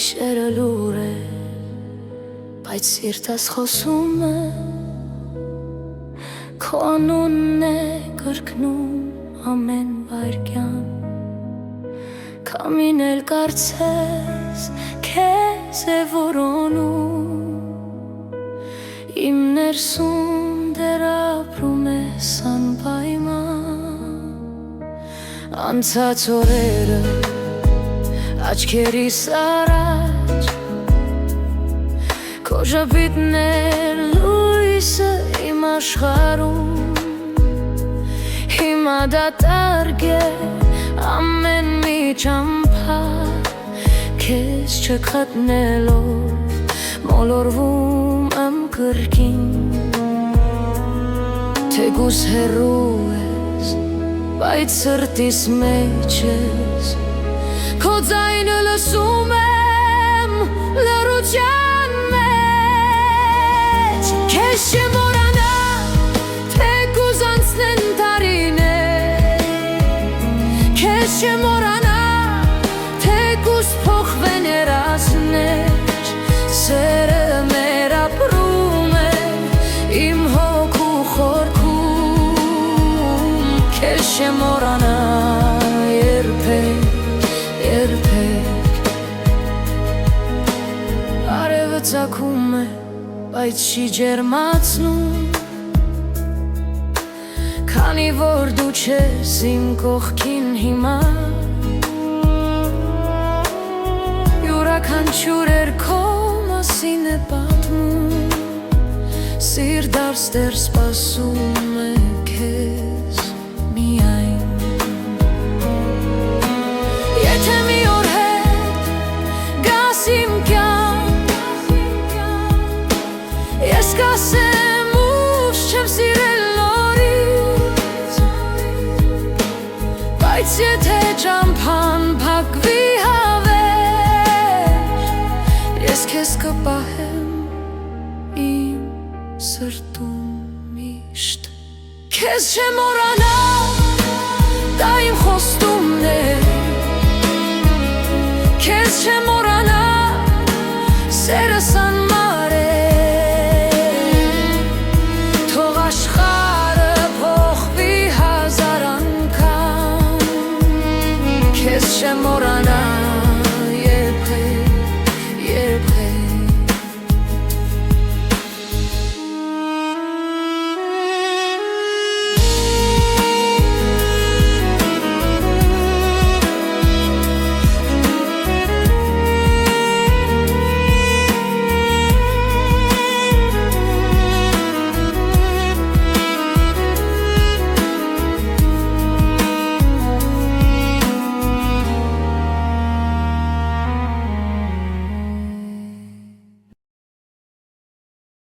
Գիշերը լուր է, բայց սիրտս խոսում է, քո անունն է կրկնում ամեն վայրկյան, քամին էլ կարծես քեզ է որոնում, իմ ներսում դեռ ապրում ես անպայման, անցած օրերը աչքերիս առաջ քո ժպիտն էր լույսը իմ աշխարհում, հիմա դատարկ է ամեն մի ճամփա, քեզ չգտնելով մոլորվում եմ կրկին, թեկուզ հեռու ես, բայց սրտիս մեջ ես, քո ձայնը լսում եմ լռության մեջ, քեզ չեմ մոռանա, թեկուզ անցնեն տարիներ, քեզ չեմ մոռանա, թեկուզ փոխվեն երազներ, սերը մեր ապրում է իմ հոգու խորքում, քեզ չեմ մոռանա երբեք, արևը ծագում է, բայց չի ջերմացնում, քանի որ դու չես իմ կողքին հիմա, յուրաքանչյուր էր քո մասին է պատմում, սիրտս դեռ սպասում է քեզ միայն, եթե մի օր հետ գաս իմ կյանք, ես կասեմ ուշ չեմ սիրել նորից, բայց եթե ճամփան փակվի հավերժ, ես քեզ կպահեմ իմ սրտում միշտ, քեզ չեմ մոռանա, դա իմ խոստումն է, քեզ չեմ